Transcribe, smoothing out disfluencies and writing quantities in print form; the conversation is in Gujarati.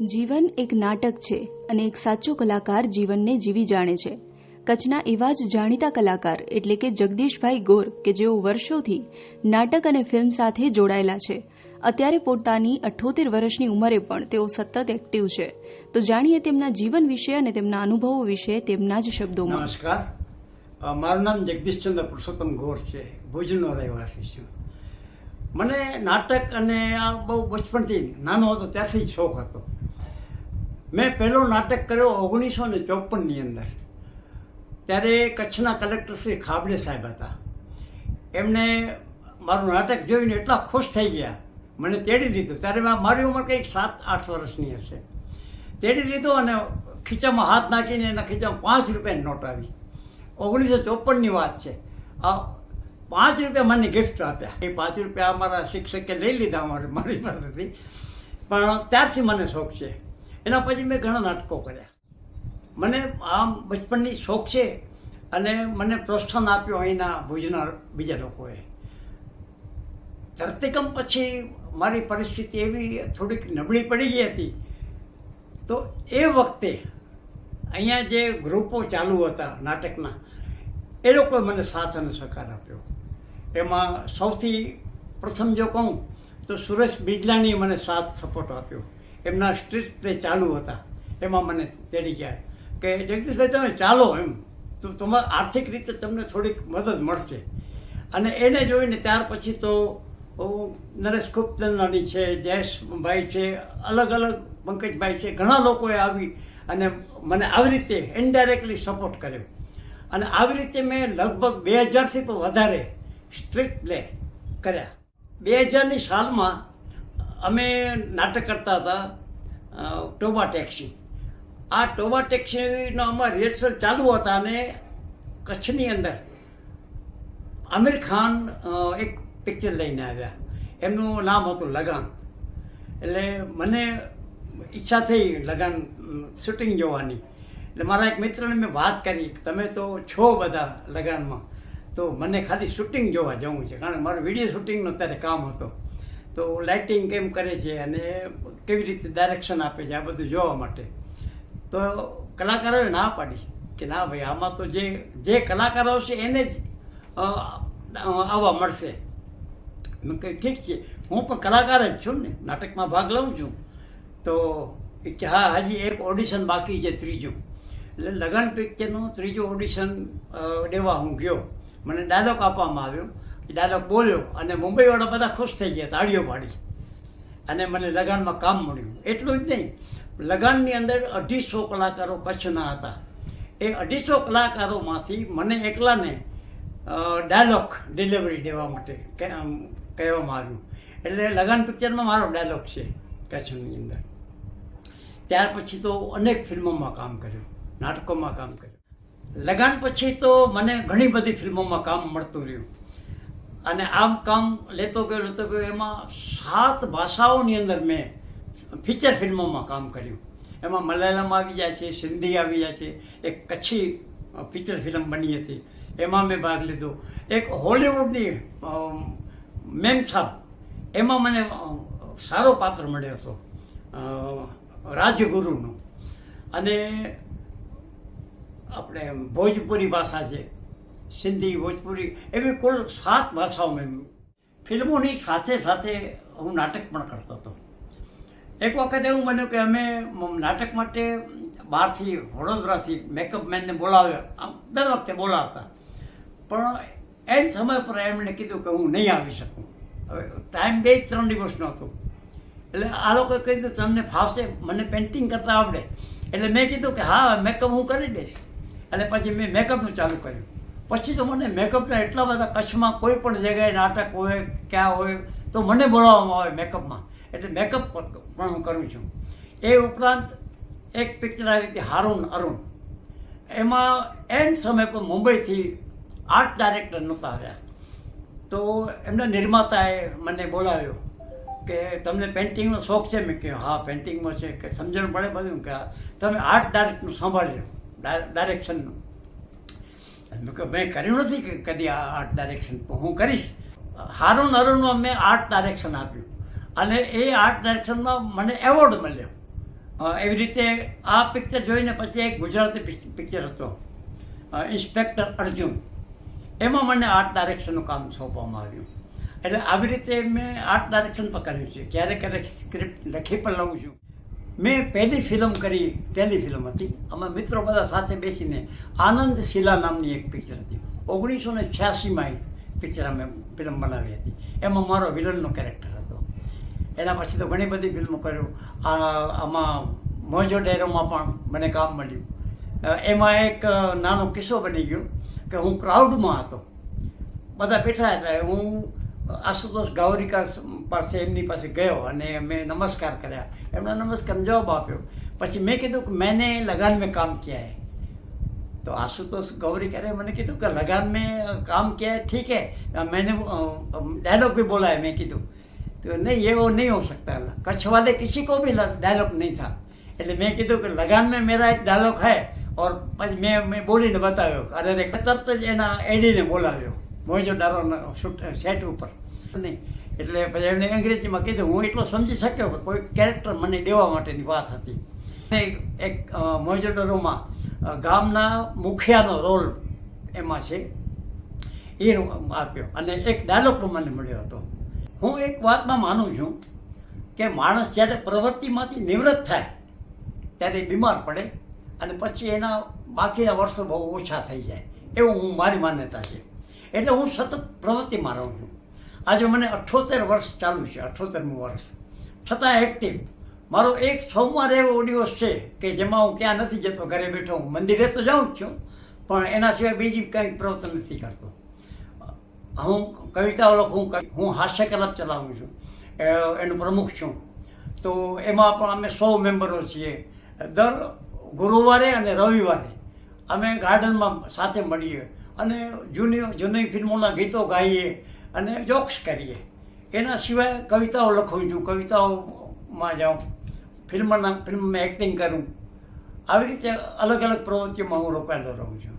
જીવન એક નાટક છે અને એક સાચો કલાકાર જીવનને જીવી જાણે છે. કચ્છના એવા જ જાણીતા કલાકાર એટલે કે જગદીશભાઈ ગોર કે જેઓ વર્ષોથી નાટક અને ફિલ્મ સાથે જોડાયેલા છે. અત્યારે પોતાની 78 વર્ષની ઉંમરે પણ તેઓ સતત એક્ટિવ છે. તો જાણીએ તેમના જીવન વિશે અને તેમના અનુભવો વિશે તેમના જ શબ્દોમાં. નમસ્કાર, મારું નામ જગદીશચંદ્ર પુરુષોત્તમ ગોર છે. ભુજનો રહેવાસી છું. મને નાટક અને આ બહુ બચપણથી નાનો હતો ત્યારથી જ શોખ હતો. મેં પહેલો નાટક કર્યો 1954ની અંદર. ત્યારે કચ્છના કલેક્ટર શ્રી ખાબડે સાહેબ હતા. એમને મારું નાટક જોઈને એટલા ખુશ થઈ ગયા, મને તેડી દીધું. ત્યારે મારી ઉંમર કંઈક 7-8 વર્ષની હશે. તેડી દીધું અને ખીચામાં હાથ નાખીને એના ખીચામાં 5 રૂપિયાની નોટ આવી. 1954ની વાત છે. આ 5 રૂપિયા મને ગિફ્ટ આપ્યા. એ 5 રૂપિયા અમારા શિક્ષકે લઈ લીધા મારી પાસેથી. પણ ત્યારથી મને શોખ છે. એના પછી મેં ઘણા નાટકો કર્યા. મને આમ બચપનની શોખ છે અને મને પ્રોત્સાહન આપ્યું અહીંના ભુજના બીજા લોકોએ. ધરતીકંપ પછી મારી પરિસ્થિતિ એવી થોડીક નબળી પડી ગઈ હતી. તો એ વખતે અહીંયા જે ગ્રુપો ચાલુ હતા નાટકના, એ લોકોએ મને સાથ અને સહકાર આપ્યો. એમાં સૌથી પ્રથમ જો કહું તો સુરેશ બિજલાણીએ મને સાથ સપોર્ટ આપ્યો. એમના સ્ટ્રીટ પ્લે ચાલુ હતા, એમાં મને તેડી ગયા કે જગદીશભાઈ તમે ચાલો, એમ તો તમારા આર્થિક રીતે તમને થોડીક મદદ મળશે. અને એને જોઈને ત્યાર પછી તો નરેશ ગુપ્તનાની છે, જયેશભાઈ છે, અલગ અલગ પંકજભાઈ છે, ઘણા લોકોએ આવી અને મને આવી રીતે ઇનડાયરેક્ટલી સપોર્ટ કર્યો. અને આવી રીતે મેં લગભગ 2000થી પણ વધારે સ્ટ્રીટ પ્લે કર્યા. 2000ની સાલમાં અમે નાટક કરતા હતા ટોબા ટેક્સી. આ ટોબા ટેક્સીનો અમારા રિહર્સલ ચાલુ હતા અને કચ્છની અંદર આમિર ખાન એક પિક્ચર લઈને આવ્યા. એમનું નામ હતું લગાન. એટલે મને ઈચ્છા થઈ લગાન શૂટિંગ જોવાની. એટલે મારા એક મિત્રને મેં વાત કરી કે તમે તો છો બધા લગાનમાં, તો મને ખાલી શૂટિંગ જોવા જવું છે. કારણ કે મારું વિડીયો શૂટિંગનો અત્યારે કામ હતો. તો લાઇટિંગ કેમ કરે છે અને કેવી રીતે ડાયરેક્શન આપે છે, આ બધું જોવા માટે. તો કલાકારોએ ના પાડી કે ના ભાઈ, આમાં તો જે કલાકારો છે એને જ આવવા મળશે. મેં કહ્યું ઠીક છે, હું પણ કલાકાર જ છું ને, નાટકમાં ભાગ લઉં છું. તો કે હા, હજી એક ઓડિશન બાકી છે, ત્રીજું. એટલે લગન પિક્ચરનું ત્રીજું ઓડિશન દેવા હું ગયો. મને ડાયલોગ આપવામાં આવ્યો, ડાયલોગ બોલ્યો અને મુંબઈવાળા બધા ખુશ થઈ ગયા, તાળીઓ પાડી. અને મને લગાનમાં કામ મળ્યું. એટલું જ નહીં, લગાનની અંદર 250 કલાકારો કચ્છના હતા. એ 250 કલાકારોમાંથી મને એકલાને ડાયલોગ ડિલિવરી દેવા માટે કહેવામાં આવ્યું. એટલે લગાન પિક્ચરમાં મારો ડાયલોગ છે કચ્છની અંદર. ત્યાર પછી તો અનેક ફિલ્મોમાં કામ કર્યું, નાટકોમાં કામ કર્યું. લગાન પછી તો મને ઘણી બધી ફિલ્મોમાં કામ મળતું રહ્યું. અને આમ કામ લેતો ગયો એમાં 7 ભાષાઓની અંદર મેં ફીચર ફિલ્મોમાં કામ કર્યું. એમાં મલયાલમ આવી જાય છે, સિંધી આવી જાય છે. એક કચ્છી ફીચર ફિલ્મ બની હતી, એમાં મેં ભાગ લીધો. એક હોલિવૂડની મેમ સાબ, એમાં મને સારો પાત્ર મળ્યો હતો, રાજગુરુનો. અને આપણે ભોજપુરી ભાષા છે, સિંધી, ભોજપુરી, એવી કુલ 7 ભાષાઓ મેં. ફિલ્મોની સાથે સાથે હું નાટક પણ કરતો હતો. એક વખત એવું બન્યું કે અમે નાટક માટે બહારથી વડોદરાથી મેકઅપ મેનને બોલાવ્યા. આમ દર વખતે બોલાવતા, પણ એન સમય પર એમણે કીધું કે હું નહીં આવી શકું. હવે ટાઈમ 2-3 દિવસનો હતો. એટલે આ લોકોએ કીધું તમને ફાવશે, મને પેઇન્ટિંગ કરતાં આવડે. એટલે મેં કીધું કે હા, મેકઅપ હું કરી દઈશ. અને પછી મેં મેકઅપનું ચાલુ કર્યું. પછી તો મને મેકઅપના એટલા બધા, કચ્છમાં કોઈ પણ જગ્યાએ નાટક હોય, ક્યાં હોય, તો મને બોલાવવામાં આવે મેકઅપમાં. એટલે મેકઅપ પણ હું કરું છું. એ ઉપરાંત એક પિક્ચર આવી હતી હારૂન અરુણ. એમાં એન સમય પર મુંબઈથી આર્ટ ડાયરેક્ટર નહોતા આવ્યા. તો એમના નિર્માતાએ મને બોલાવ્યો કે તમને પેઇન્ટિંગનો શોખ છે? મેં કહ્યું હા, પેઇન્ટિંગમાં છે. કે સમજણ પડે બધું કે તમે આર્ટ ડાયરેક્ટનું સંભાળી લો, ડાયરેક્શનનું. મેં કર્યું નથી કે કદી આ આર્ટ ડાયરેક્શન, હું કરીશ. હારૂન અરુણમાં મેં આર્ટ ડાયરેક્શન આપ્યું અને એ આર્ટ ડાયરેક્શનમાં મને એવોર્ડ મળ્યો. એવી રીતે આ પિક્ચર જોઈને પછી એક ગુજરાતી પિક્ચર હતો ઇન્સ્પેક્ટર અર્જુન. એમાં મને આર્ટ ડાયરેક્શનનું કામ સોંપવામાં આવ્યું. એટલે આવી રીતે મેં આર્ટ ડાયરેક્શન પણ કર્યું છે. ક્યારેક ક્યારેક સ્ક્રિપ્ટ લખી પણ લઉં છું. મેં પહેલી ફિલ્મ કરી ટેલિફિલ્મ હતી. અમે મિત્રો બધા સાથે બેસીને આનંદ શિલા નામની એક પિક્ચર હતી. 1986માં પિક્ચર અમે ફિલ્મ બનાવી હતી. એમાં મારો વિલનનો કેરેક્ટર હતો. એના પછી તો ઘણી બધી ફિલ્મો કર્યું. આમાં મોજો ડેરોમાં પણ મને કામ મળ્યું. એમાં એક નાનો કિસ્સો બની ગયો કે હું ક્રાઉડમાં હતો, બધા બેઠા હતા. હું આશુતોષ ગાવરીકર પાસે એમની પાસે ગયો અને મેં નમસ્કાર કર્યા. એમણે નમસ્કારનો જવાબ આપ્યો. પછી મેં કીધું કે मैंने लगान में काम किया है. तो आशुतोष गौरीकरे मैंने कीधु कि लगान में काम किया है, ठीक है, मैंने डायलॉग भी बोला है. मैं कीधु तो नहीं, ये वो नहीं हो सकता. कच्छ वाले किसी को भी डायलॉग नहीं था. એટલે મેં કીધું કે લગાન में मेरा एक डायलॉग है. और પછી મેં બોલીને બતાવ્યો. અરે રે તરત જ એના એડીને બોલાવ્યો મોજો ડારોના સેટ ઉપર. નહીં એટલે પછી એમને અંગ્રેજીમાં કીધું. હું એટલો સમજી શક્યો કે કોઈ કેરેક્ટર મને દેવા માટેની વાત હતી. એક મોજો ડારોમાં ગામના મુખિયાનો રોલ એમાં છે, એ આપ્યો અને એક ડાયલોગ પણ મને મળ્યો હતો. હું એક વાતમાં માનું છું કે માણસ જ્યારે પ્રવૃત્તિમાંથી નિવૃત્ત થાય ત્યારે બીમાર પડે અને પછી એના બાકીના વર્ષો બહુ ઓછા થઈ જાય, એવું મારી માન્યતા છે. એટલે હું સતત પ્રવૃત્તિમાં રહું છું. આજે મને 78 વર્ષ ચાલુ છે, 78મું વર્ષ, છતાં એક્ટિવ. મારો એક સોમવાર એવો દિવસ છે કે જેમાં હું ક્યાં નથી જતો, ઘરે બેઠો. હું મંદિરે તો જાઉં જ છું, પણ એના સિવાય બીજી કંઈ પ્રવૃત્તિ નથી કરતો. હું કવિતાઓ લખું, હું હાસ્ય ક્લબ ચલાવું છું, એનું પ્રમુખ છું. તો એમાં પણ અમે 100 મેમ્બરો છીએ. દર ગુરુવારે અને રવિવારે અમે ગાર્ડનમાં સાથે મળીએ અને જૂની ફિલ્મોના ગીતો ગાઈએ અને જોક્સ કરીએ. એના સિવાય કવિતાઓ લખું છું, કવિતાઓમાં જાઉં, ફિલ્મમાં એક્ટિંગ કરું. આવી રીતે અલગ અલગ પ્રવૃત્તિઓમાં હું રોકાયેલો રહું છું.